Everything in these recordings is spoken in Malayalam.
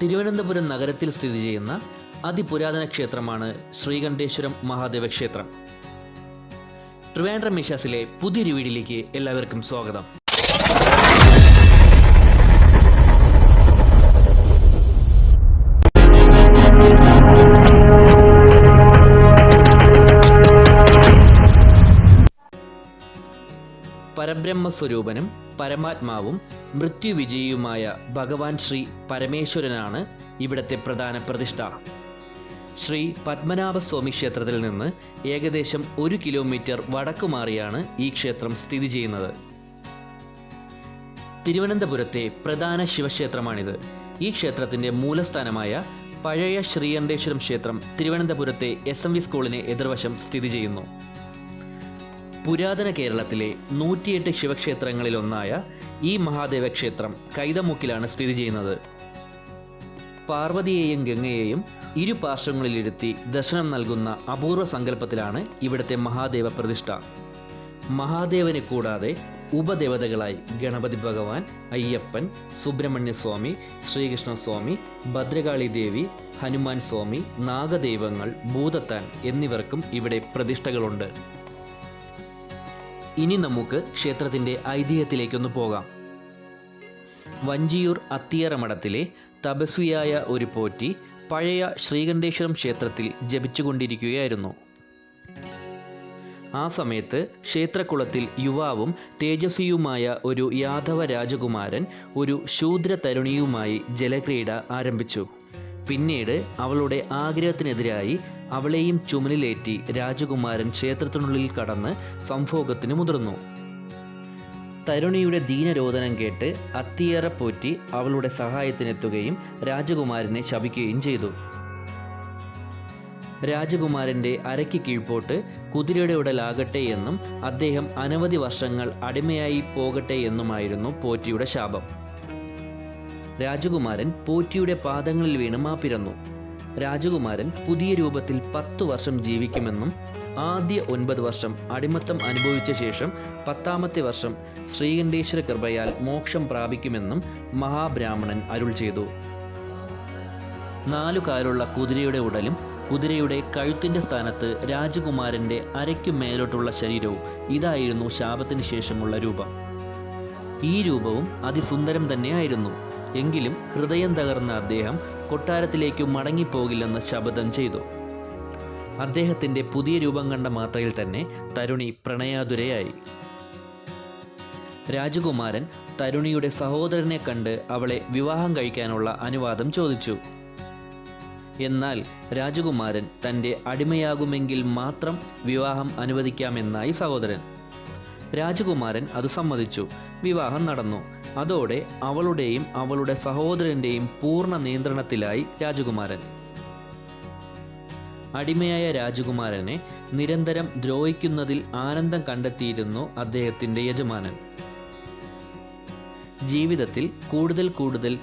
തിരുവനന്തപുരം നഗരത്തിൽ സ്ഥിതി ചെയ്യുന്ന അതിപുരാതന ക്ഷേത്രമാണ് ശ്രീകണ്ഠേശ്വരം മഹാദേവ ക്ഷേത്രം. ട്രിവാൻഡ്രം മിഷാസിലെ പുതിയൊരു വീഡിയോയിലേക്ക് എല്ലാവർക്കും സ്വാഗതം. പരബ്രഹ്മസ്വരൂപനും പരമാത്മാവും മൃത്യുവിജയിയുമായ ഭഗവാൻ ശ്രീ പരമേശ്വരനാണ് ഇവിടുത്തെ പ്രധാന പ്രതിഷ്ഠ. ശ്രീ പത്മനാഭസ്വാമി ക്ഷേത്രത്തിൽ നിന്ന് ഏകദേശം 1 കിലോമീറ്റർ വടക്കുമാറിയാണ് ഈ ക്ഷേത്രം സ്ഥിതി ചെയ്യുന്നത്. തിരുവനന്തപുരത്തെ പ്രധാന ശിവക്ഷേത്രമാണിത്. ഈ ക്ഷേത്രത്തിൻ്റെ മൂലസ്ഥാനമായ പഴയ ശ്രീകണ്ഠേശ്വരം ക്ഷേത്രം തിരുവനന്തപുരത്തെ SMV സ്കൂളിന് എതിർവശം സ്ഥിതി ചെയ്യുന്നു. പുരാതന കേരളത്തിലെ 108 ശിവക്ഷേത്രങ്ങളിലൊന്നായ ഈ മഹാദേവ ക്ഷേത്രം കൈതമുക്കിലാണ് സ്ഥിതി ചെയ്യുന്നത്. പാർവതിയെയും ഗംഗയെയും ഇരു പാർശ്വങ്ങളിലിരുത്തി ദർശനം നൽകുന്ന അപൂർവ സങ്കല്പത്തിലാണ് ഇവിടുത്തെ മഹാദേവ പ്രതിഷ്ഠ. മഹാദേവനെ കൂടാതെ ഉപദേവതകളായി ഗണപതി ഭഗവാൻ, അയ്യപ്പൻ, സുബ്രഹ്മണ്യസ്വാമി, ശ്രീകൃഷ്ണസ്വാമി, ഭദ്രകാളി ദേവി, ഹനുമാൻ സ്വാമി, നാഗദൈവങ്ങൾ, ഭൂതത്താൻ എന്നിവർക്കും ഇവിടെ പ്രതിഷ്ഠകളുണ്ട്. ഇനി നമുക്ക് ക്ഷേത്രത്തിൻ്റെ ഐതിഹ്യത്തിലേക്കൊന്ന് പോകാം. വഞ്ചിയൂർ അത്തിയറ മഠത്തിലെ തപസ്വിയായ ഒരു പോറ്റി പഴയ ശ്രീകണ്ഠേശ്വരം ക്ഷേത്രത്തിൽ ജപിച്ചുകൊണ്ടിരിക്കുകയായിരുന്നു. ആ സമയത്ത് ക്ഷേത്രക്കുളത്തിൽ യുവാവും തേജസ്വിയുമായ ഒരു യാദവ രാജകുമാരൻ ഒരു ശൂദ്ര തരുണിയുമായി ജലക്രീഡ ആരംഭിച്ചു. പിന്നീട് അവളുടെ ആഗ്രഹത്തിനെതിരായി അവളെയും ചുമലിലേറ്റി രാജകുമാരൻ ക്ഷേത്രത്തിനുള്ളിൽ കടന്ന് സംഭോഗത്തിന് മുതിർന്നു. തരുണിയുടെ ദീനരോധനം കേട്ട് അത്തിയറ പോറ്റി അവളുടെ സഹായത്തിനെത്തുകയും രാജകുമാരനെ ശപിക്കുകയും ചെയ്തു. രാജകുമാരൻ്റെ അരയ്ക്ക് കീഴ്പോട്ട് കുതിരയുടെ ഉടലാകട്ടെ എന്നും അദ്ദേഹം അനവധി വർഷങ്ങൾ അടിമയായി പോകട്ടെ എന്നുമായിരുന്നു പോറ്റിയുടെ ശാപം. രാജകുമാരൻ പോറ്റിയുടെ പാദങ്ങളിൽ വീണ് മാപ്പിരന്നു. രാജകുമാരൻ പുതിയ രൂപത്തിൽ 10 വർഷം ജീവിക്കുമെന്നും ആദ്യ 9 വർഷം അടിമത്തം അനുഭവിച്ച ശേഷം 10ാമത്തെ വർഷം ശ്രീകണ്ഠേശ്വര കൃപയാൽ മോക്ഷം പ്രാപിക്കുമെന്നും മഹാബ്രാഹ്മണൻ അരുൾ ചെയ്തു. 4 കാലുള്ള കുതിരയുടെ ഉടലും കുതിരയുടെ കഴുത്തിൻ്റെ സ്ഥാനത്ത് രാജകുമാരൻ്റെ അരയ്ക്കു മേലോട്ടുള്ള ശരീരവും ഇതായിരുന്നു ശാപത്തിന് ശേഷമുള്ള രൂപം. ഈ രൂപവും അതിസുന്ദരം തന്നെയായിരുന്നു. എങ്കിലും ഹൃദയം തകർന്ന അദ്ദേഹം കൊട്ടാരത്തിലേക്ക് മടങ്ങിപ്പോകില്ലെന്ന് ശപഥം ചെയ്തു. അദ്ദേഹത്തിൻ്റെ പുതിയ രൂപം കണ്ട മാത്രയിൽ തന്നെ തരുണി പ്രണയാതുരയായി. രാജകുമാരൻ തരുണിയുടെ സഹോദരനെ കണ്ട് അവളെ വിവാഹം കഴിക്കാനുള്ള അനുവാദം ചോദിച്ചു. എന്നാൽ രാജകുമാരൻ തൻ്റെ അടിമയാകുമെങ്കിൽ മാത്രം വിവാഹം അനുവദിക്കാമെന്നായി സഹോദരൻ. രാജകുമാരൻ അത് സമ്മതിച്ചു. വിവാഹം നടന്നു. അതോടെ അവളുടെയും അവളുടെ സഹോദരൻ്റെയും പൂർണ്ണ നിയന്ത്രണത്തിലായി രാജകുമാരൻ. അടിമയായ രാജകുമാരനെ നിരന്തരം ദ്രോഹിക്കുന്നതിൽ ആനന്ദം കണ്ടെത്തിയിരുന്നു അദ്ദേഹത്തിൻ്റെ യജമാനൻ. ജീവിതത്തിൽ കൂടുതൽ കൂടുതൽ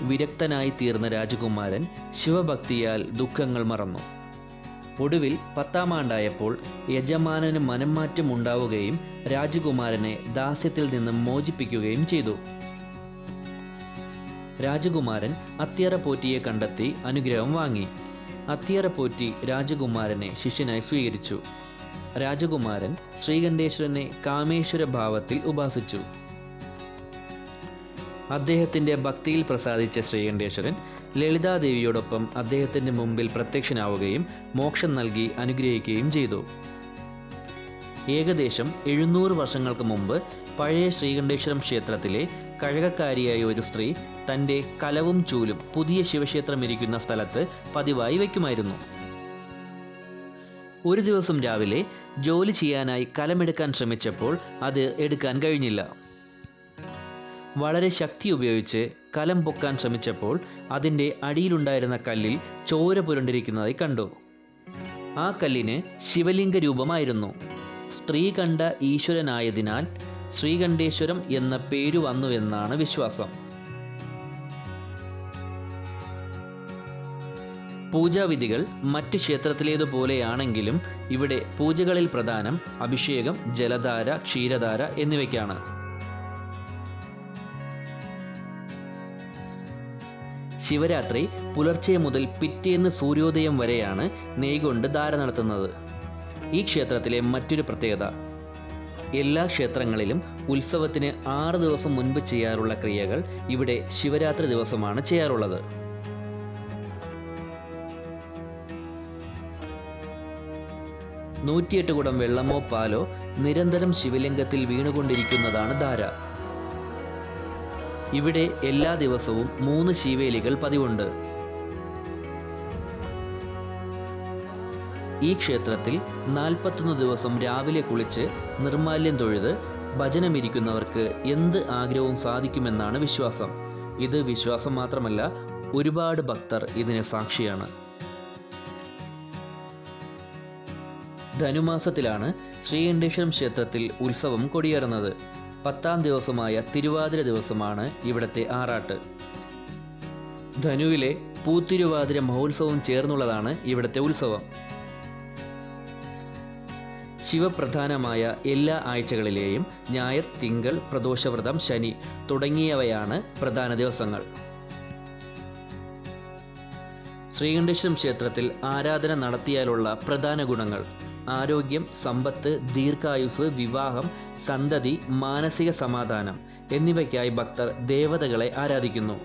വിരക്തനായി തീർന്ന രാജകുമാരൻ ശിവഭക്തിയാൽ ദുഃഖങ്ങൾ മറന്നു. ഒടുവിൽ 10ാം ആണ്ടായപ്പോൾ യജമാനന് മനംമാറ്റം ഉണ്ടാവുകയും രാജകുമാരനെ ദാസ്യത്തിൽ നിന്ന് മോചിപ്പിക്കുകയും ചെയ്തു. രാജകുമാരൻ അത്തിയറ പോറ്റിയെ കണ്ടെത്തി അനുഗ്രഹം വാങ്ങി. അത്തിയറ പോറ്റി രാജകുമാരനെ ശിഷ്യനായി സ്വീകരിച്ചു. രാജകുമാരൻ ശ്രീകണ്ഠേശ്വരനെ കാമേശ്വര ഭാവത്തിൽ ഉപാസിച്ചു. അദ്ദേഹത്തിൻ്റെ ഭക്തിയിൽ പ്രസാദിച്ച ശ്രീകണ്ഠേശ്വരൻ ലളിതാദേവിയോടൊപ്പം അദ്ദേഹത്തിൻ്റെ മുമ്പിൽ പ്രത്യക്ഷനാവുകയും മോക്ഷം നൽകി അനുഗ്രഹിക്കുകയും ചെയ്തു. ഏകദേശം 700 വർഷങ്ങൾക്ക് മുമ്പ് പഴയ ശ്രീകണ്ഠേശ്വരം ക്ഷേത്രത്തിലെ കഴകക്കാരിയായ ഒരു സ്ത്രീ തൻ്റെ കലവും ചൂലും പുതിയ ശിവക്ഷേത്രം ഇരിക്കുന്ന സ്ഥലത്ത് പതിവായി വയ്ക്കുമായിരുന്നു. ഒരു ദിവസം രാവിലെ ജോലി ചെയ്യാനായി കലമെടുക്കാൻ ശ്രമിച്ചപ്പോൾ അത് എടുക്കാൻ കഴിഞ്ഞില്ല. വളരെ ശക്തി ഉപയോഗിച്ച് കലം പൊക്കാൻ ശ്രമിച്ചപ്പോൾ അതിൻ്റെ അടിയിലുണ്ടായിരുന്ന കല്ലിൽ ചോര പുരണ്ടിരിക്കുന്നതായി കണ്ടു. ആ കല്ലിന് ശിവലിംഗ രൂപമായിരുന്നു. സ്ത്രീ കണ്ട ഈശ്വരനായതിനാൽ ശ്രീകണ്ഠേശ്വരം എന്ന പേരു വന്നുവെന്നാണ് വിശ്വാസം. പൂജാവിധികൾ മറ്റ് ക്ഷേത്രത്തിലേതുപോലെയാണെങ്കിലും ഇവിടെ പൂജകളിൽ പ്രധാനം അഭിഷേകം, ജലധാര, ക്ഷീരധാര എന്നിവയ്ക്കാണ്. ശിവരാത്രി പുലർച്ചെ മുതൽ പിറ്റേന്ന് സൂര്യോദയം വരെയാണ് നെയ്യ് കൊണ്ട് ധാര നടത്തുന്നത്. ഈ ക്ഷേത്രത്തിലെ മറ്റൊരു പ്രത്യേകത, എല്ലാ ക്ഷേത്രങ്ങളിലും ഉത്സവത്തിന് 6 ദിവസം മുൻപ് ചെയ്യാറുള്ള ക്രിയകൾ ഇവിടെ ശിവരാത്രി ദിവസമാണ് ചെയ്യാറുള്ളത്. നൂറ്റിയെട്ട് കുടം വെള്ളമോ പാലോ നിരന്തരം ശിവലിംഗത്തിൽ വീണുകൊണ്ടിരിക്കുന്നതാണ് ധാര. ഇവിടെ എല്ലാ ദിവസവും 3 ശീവേലികൾ പതിവുണ്ട്. ഈ ക്ഷേത്രത്തിൽ 41 ദിവസം രാവിലെ കുളിച്ച് നിർമാല്യം തൊഴുത് ഭജനമിരിക്കുന്നവർക്ക് എന്ത് ആഗ്രഹവും സാധിക്കുമെന്നാണ് വിശ്വാസം. ഇത് വിശ്വാസം മാത്രമല്ല, ഒരുപാട് ഭക്തർ ഇതിന് സാക്ഷിയാണ്. ധനുമാസത്തിലാണ് ശ്രീകണ്ഠേശ്വരം ക്ഷേത്രത്തിൽ ഉത്സവം കൊടിയേറുന്നത്. 10ാം ദിവസമായ തിരുവാതിര ദിവസമാണ് ഇവിടത്തെ ആറാട്ട്. ധനുവിലെ പൂത്തിരുവാതിര മഹോത്സവം ചേർന്നുള്ളതാണ് ഇവിടത്തെ ഉത്സവം. ശിവപ്രധാനമായ എല്ലാ ആഴ്ചകളിലെയും ഞായർ, തിങ്കൾ, പ്രദോഷവ്രതം, ശനി തുടങ്ങിയവയാണ് പ്രധാന ദിവസങ്ങൾ. ശ്രീകണ്ഠേശ്വരം ക്ഷേത്രത്തിൽ ആരാധന നടത്തിയാലുള്ള പ്രധാന ഗുണങ്ങൾ: ആരോഗ്യം, സമ്പത്ത്, ദീർഘായുസ്, വിവാഹം, സന്തതി, മാനസിക സമാധാനം എന്നിവയ്ക്കായി ഭക്തർ ദേവതകളെ ആരാധിക്കുന്നു.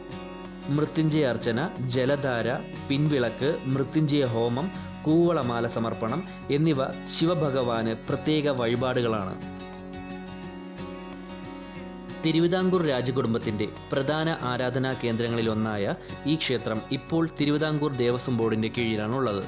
മൃത്യുഞ്ജയ അർച്ചന, ജലധാര, പിൻവിളക്ക്, മൃത്യുഞ്ജയ ഹോമം, കൂവളമാല സമർപ്പണം എന്നിവ ശിവഭഗവാന് പ്രത്യേക വഴിപാടുകളാണ്. തിരുവിതാംകൂർ രാജകുടുംബത്തിൻ്റെ പ്രധാന ആരാധനാ കേന്ദ്രങ്ങളിലൊന്നായ ഈ ക്ഷേത്രം ഇപ്പോൾ തിരുവിതാംകൂർ ദേവസ്വം ബോർഡിൻ്റെ കീഴിലാണുള്ളത്.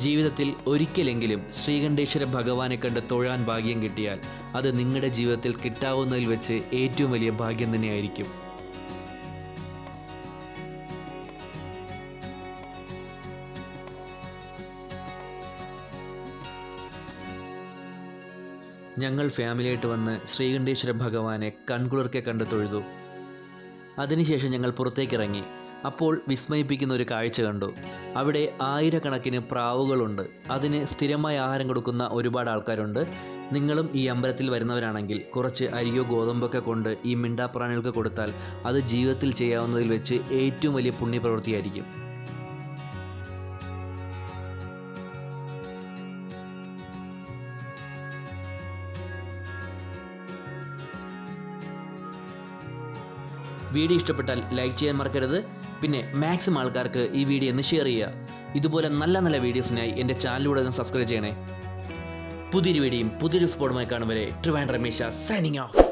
ജീവിതത്തിൽ ഒരിക്കലെങ്കിലും ശ്രീകണ്ഠേശ്വര ഭഗവാനെ കണ്ട് തൊഴാൻ ഭാഗ്യം കിട്ടിയാൽ അത് നിങ്ങളുടെ ജീവിതത്തിൽ കിട്ടാവുന്നതിൽ വെച്ച് ഏറ്റവും വലിയ ഭാഗ്യം തന്നെയായിരിക്കും. ഞങ്ങൾ ഫാമിലിയായിട്ട് വന്ന് ശ്രീകണ്ഠേശ്വര ഭഗവാനെ കൺകുളിർക്കെ കണ്ട് തൊഴുതു. അതിനുശേഷം ഞങ്ങൾ പുറത്തേക്കിറങ്ങി. അപ്പോൾ വിസ്മയിപ്പിക്കുന്ന ഒരു കാഴ്ച കണ്ടു. അവിടെ ആയിരക്കണക്കിന് പ്രാവുകളുണ്ട്. അതിന് സ്ഥിരമായി ആഹാരം കൊടുക്കുന്ന ഒരുപാട് ആൾക്കാരുണ്ട്. നിങ്ങളും ഈ അമ്പലത്തിൽ വരുന്നവരാണെങ്കിൽ കുറച്ച് അരിയോ ഗോതമ്പൊക്കെ കൊണ്ട് ഈ മിണ്ടാപ്രാണികൾക്ക് കൊടുത്താൽ അത് ജീവിതത്തിൽ ചെയ്യാവുന്നതിൽ വെച്ച് ഏറ്റവും വലിയ പുണ്യപ്രവൃത്തിയായിരിക്കും. വീഡിയോ ഇഷ്ടപ്പെട്ടാൽ ലൈക്ക് ചെയ്യാൻ മറക്കരുത്. പിന്നെ മാക്സിമം ആൾക്കാർക്ക് ഈ വീഡിയോ ഒന്ന് ഷെയർ ചെയ്യുക. ഇതുപോലെ നല്ല നല്ല വീഡിയോസിനായി എൻ്റെ ചാനലിലൂടെ ഒന്ന് സബ്സ്ക്രൈബ് ചെയ്യണേ. പുതിയൊരു വീഡിയോയും പുതിയൊരു സ്പോട്ടുമായി കാണും വരെ ട്രിവാൻഡ്രം രമേശ സൈനിങ് ഓഫ്.